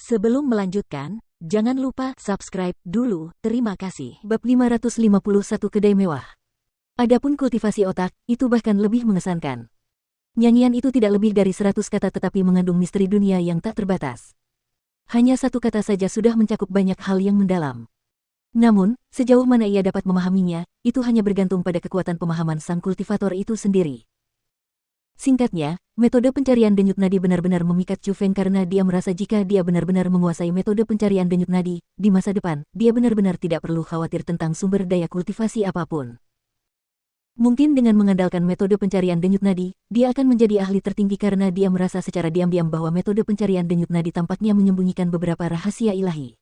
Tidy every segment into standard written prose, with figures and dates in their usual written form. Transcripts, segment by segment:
Sebelum melanjutkan, jangan lupa subscribe dulu, terima kasih. Bab 551 Kedai Mewah. Adapun kultivasi otak, itu bahkan lebih mengesankan. Nyanyian itu tidak lebih dari 100 kata tetapi mengandung misteri dunia yang tak terbatas. Hanya satu kata saja sudah mencakup banyak hal yang mendalam. Namun, sejauh mana ia dapat memahaminya, itu hanya bergantung pada kekuatan pemahaman sang kultivator itu sendiri. Singkatnya, metode pencarian denyut nadi benar-benar memikat Chu Feng karena dia merasa jika dia benar-benar menguasai metode pencarian denyut nadi, di masa depan, dia benar-benar tidak perlu khawatir tentang sumber daya kultivasi apapun. Mungkin dengan mengandalkan metode pencarian denyut nadi, dia akan menjadi ahli tertinggi karena dia merasa secara diam-diam bahwa metode pencarian denyut nadi tampaknya menyembunyikan beberapa rahasia ilahi.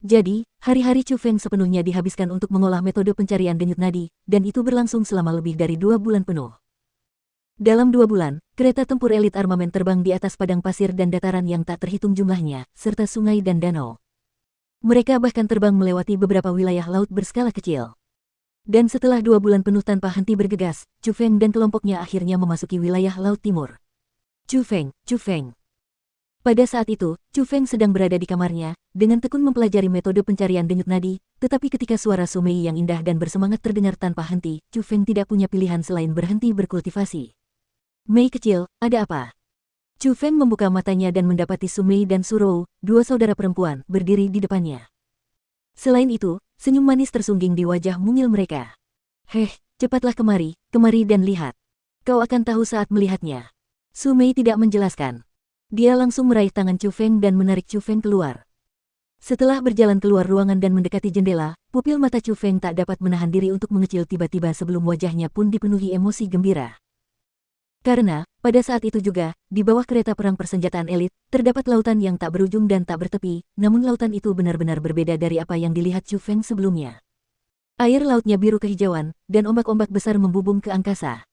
Jadi, hari-hari Chu Feng sepenuhnya dihabiskan untuk mengolah metode pencarian denyut nadi, dan itu berlangsung selama lebih dari 2 bulan penuh. Dalam 2 bulan, kereta tempur elit armamen terbang di atas padang pasir dan dataran yang tak terhitung jumlahnya, serta sungai dan danau. Mereka bahkan terbang melewati beberapa wilayah laut berskala kecil. Dan setelah 2 bulan penuh tanpa henti bergegas, Chu Feng dan kelompoknya akhirnya memasuki wilayah laut timur. Chu Feng. Pada saat itu, Chu Feng sedang berada di kamarnya, dengan tekun mempelajari metode pencarian denyut nadi, tetapi ketika suara Su Mei yang indah dan bersemangat terdengar tanpa henti, Chu Feng tidak punya pilihan selain berhenti berkultivasi. Mei kecil, ada apa? Chu Feng membuka matanya dan mendapati Su Mei dan Su Rou, 2 saudara perempuan, berdiri di depannya. Selain itu, senyum manis tersungging di wajah mungil mereka. Heh, cepatlah kemari dan lihat. Kau akan tahu saat melihatnya. Su Mei tidak menjelaskan. Dia langsung meraih tangan Chu Feng dan menarik Chu Feng keluar. Setelah berjalan keluar ruangan dan mendekati jendela, pupil mata Chu Feng tak dapat menahan diri untuk mengecil tiba-tiba sebelum wajahnya pun dipenuhi emosi gembira. Karena, pada saat itu juga, di bawah kereta perang persenjataan elit, terdapat lautan yang tak berujung dan tak bertepi, namun lautan itu benar-benar berbeda dari apa yang dilihat Chu Feng sebelumnya. Air lautnya biru kehijauan, dan ombak-ombak besar membubung ke angkasa.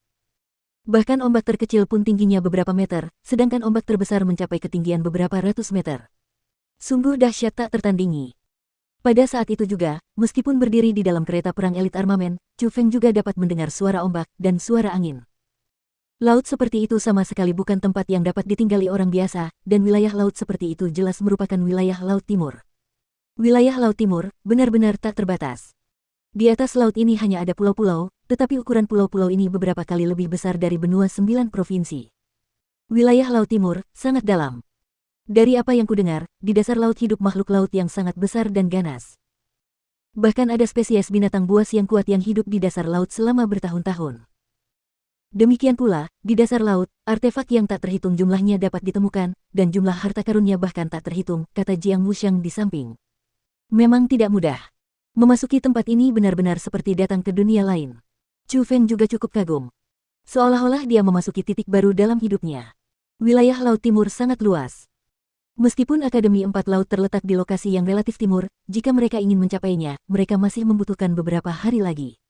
Bahkan ombak terkecil pun tingginya beberapa meter, sedangkan ombak terbesar mencapai ketinggian beberapa ratus meter. Sungguh dahsyat tak tertandingi. Pada saat itu juga, meskipun berdiri di dalam kereta perang elit armamen, Chu Feng juga dapat mendengar suara ombak dan suara angin. Laut seperti itu sama sekali bukan tempat yang dapat ditinggali orang biasa, dan wilayah laut seperti itu jelas merupakan wilayah Laut Timur. Wilayah Laut Timur benar-benar tak terbatas. Di atas laut ini hanya ada pulau-pulau, tetapi ukuran pulau-pulau ini beberapa kali lebih besar dari benua 9 provinsi. Wilayah Laut Timur sangat dalam. Dari apa yang kudengar, di dasar laut hidup makhluk laut yang sangat besar dan ganas. Bahkan ada spesies binatang buas yang kuat yang hidup di dasar laut selama bertahun-tahun. Demikian pula, di dasar laut, artefak yang tak terhitung jumlahnya dapat ditemukan, dan jumlah harta karunnya bahkan tak terhitung, kata Jiang Wuxiang di samping. Memang tidak mudah. Memasuki tempat ini benar-benar seperti datang ke dunia lain. Chu Feng juga cukup kagum. Seolah-olah dia memasuki titik baru dalam hidupnya. Wilayah Laut Timur sangat luas. Meskipun Akademi 4 Laut terletak di lokasi yang relatif timur, jika mereka ingin mencapainya, mereka masih membutuhkan beberapa hari lagi.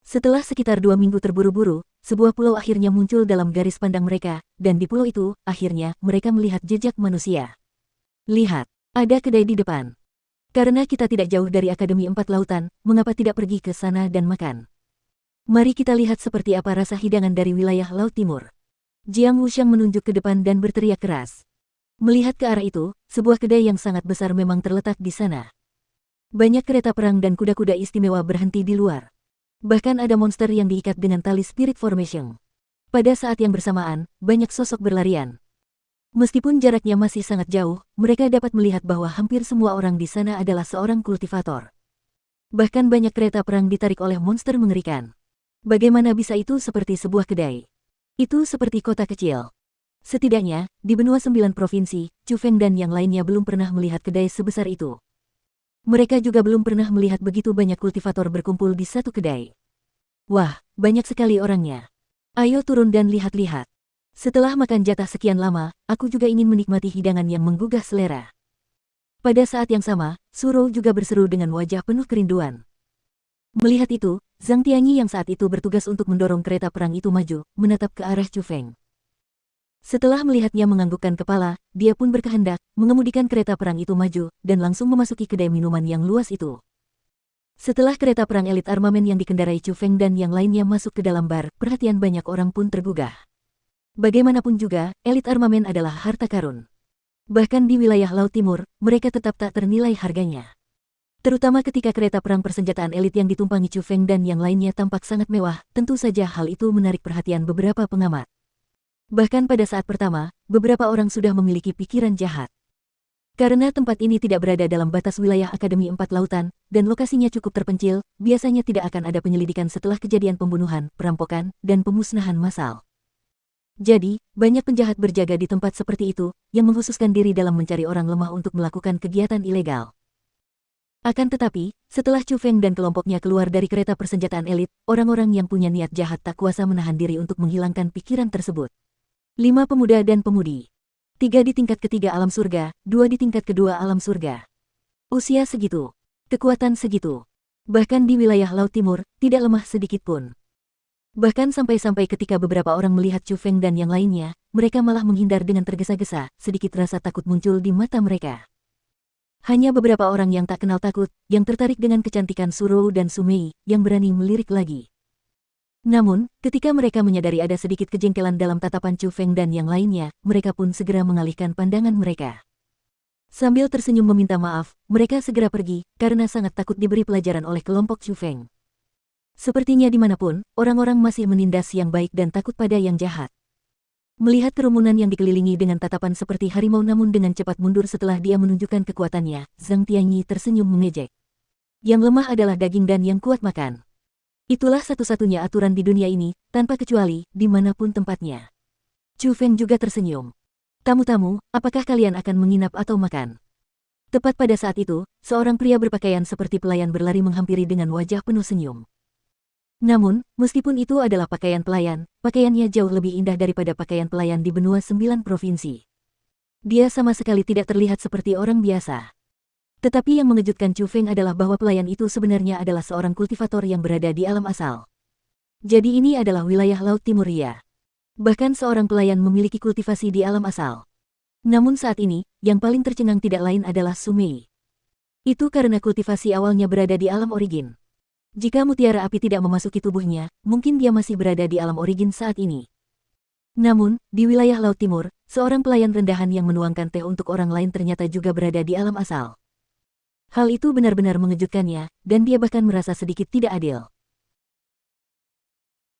Setelah sekitar 2 minggu terburu-buru, sebuah pulau akhirnya muncul dalam garis pandang mereka, dan di pulau itu, akhirnya, mereka melihat jejak manusia. Lihat, ada kedai di depan. Karena kita tidak jauh dari Akademi 4 Lautan, mengapa tidak pergi ke sana dan makan? Mari kita lihat seperti apa rasa hidangan dari wilayah Laut Timur. Jiang Wuxiang menunjuk ke depan dan berteriak keras. Melihat ke arah itu, sebuah kedai yang sangat besar memang terletak di sana. Banyak kereta perang dan kuda-kuda istimewa berhenti di luar. Bahkan ada monster yang diikat dengan tali Spirit Formation. Pada saat yang bersamaan, banyak sosok berlarian. Meskipun jaraknya masih sangat jauh, mereka dapat melihat bahwa hampir semua orang di sana adalah seorang kultivator. Bahkan banyak kereta perang ditarik oleh monster mengerikan. Bagaimana bisa itu seperti sebuah kedai? Itu seperti kota kecil. Setidaknya, di benua 9 provinsi, Chu Feng dan yang lainnya belum pernah melihat kedai sebesar itu. Mereka juga belum pernah melihat begitu banyak kultivator berkumpul di satu kedai. Wah, banyak sekali orangnya. Ayo turun dan lihat-lihat. Setelah makan jatah sekian lama, aku juga ingin menikmati hidangan yang menggugah selera. Pada saat yang sama, Su Rou juga berseru dengan wajah penuh kerinduan. Melihat itu, Zhang Tianyi yang saat itu bertugas untuk mendorong kereta perang itu maju, menatap ke arah Chu Feng. Setelah melihatnya menganggukkan kepala, dia pun berkehendak mengemudikan kereta perang itu maju, dan langsung memasuki kedai minuman yang luas itu. Setelah kereta perang elit armamen yang dikendarai Chu Feng dan yang lainnya masuk ke dalam bar, perhatian banyak orang pun tergugah. Bagaimanapun juga, elit armamen adalah harta karun. Bahkan di wilayah Laut Timur, mereka tetap tak ternilai harganya. Terutama ketika kereta perang persenjataan elit yang ditumpangi Chu Feng dan yang lainnya tampak sangat mewah, tentu saja hal itu menarik perhatian beberapa pengamat. Bahkan pada saat pertama, beberapa orang sudah memiliki pikiran jahat. Karena tempat ini tidak berada dalam batas wilayah Akademi Empat Lautan, dan lokasinya cukup terpencil, biasanya tidak akan ada penyelidikan setelah kejadian pembunuhan, perampokan, dan pemusnahan massal. Jadi, banyak penjahat berjaga di tempat seperti itu, yang mengkhususkan diri dalam mencari orang lemah untuk melakukan kegiatan ilegal. Akan tetapi, setelah Chu Feng dan kelompoknya keluar dari kereta persenjataan elit, orang-orang yang punya niat jahat tak kuasa menahan diri untuk menghilangkan pikiran tersebut. 5 pemuda dan pemudi. 3 di tingkat ketiga alam surga, 2 di tingkat kedua alam surga. Usia segitu. Kekuatan segitu. Bahkan di wilayah Laut Timur, tidak lemah sedikit pun. Bahkan sampai-sampai ketika beberapa orang melihat Chu Feng dan yang lainnya, mereka malah menghindar dengan tergesa-gesa, sedikit rasa takut muncul di mata mereka. Hanya beberapa orang yang tak kenal takut, yang tertarik dengan kecantikan Surou dan Sumei, yang berani melirik lagi. Namun, ketika mereka menyadari ada sedikit kejengkelan dalam tatapan Chu Feng dan yang lainnya, mereka pun segera mengalihkan pandangan mereka. Sambil tersenyum meminta maaf, mereka segera pergi, karena sangat takut diberi pelajaran oleh kelompok Chu Feng. Sepertinya dimanapun, orang-orang masih menindas yang baik dan takut pada yang jahat. Melihat kerumunan yang dikelilingi dengan tatapan seperti harimau namun dengan cepat mundur setelah dia menunjukkan kekuatannya, Zhang Tianyi tersenyum mengejek. Yang lemah adalah daging dan yang kuat makan. Itulah satu-satunya aturan di dunia ini, tanpa kecuali, dimanapun tempatnya. Chu Feng juga tersenyum. Tamu-tamu, apakah kalian akan menginap atau makan? Tepat pada saat itu, seorang pria berpakaian seperti pelayan berlari menghampiri dengan wajah penuh senyum. Namun, meskipun itu adalah pakaian pelayan, pakaiannya jauh lebih indah daripada pakaian pelayan di benua 9 provinsi. Dia sama sekali tidak terlihat seperti orang biasa. Tetapi yang mengejutkan Chu Feng adalah bahwa pelayan itu sebenarnya adalah seorang kultivator yang berada di alam asal. Jadi ini adalah wilayah Laut Timuria. Bahkan seorang pelayan memiliki kultivasi di alam asal. Namun saat ini, yang paling tercengang tidak lain adalah Sumei. Itu karena kultivasi awalnya berada di alam origin. Jika mutiara api tidak memasuki tubuhnya, mungkin dia masih berada di alam origin saat ini. Namun, di wilayah Laut Timur, seorang pelayan rendahan yang menuangkan teh untuk orang lain ternyata juga berada di alam asal. Hal itu benar-benar mengejutkannya, dan dia bahkan merasa sedikit tidak adil.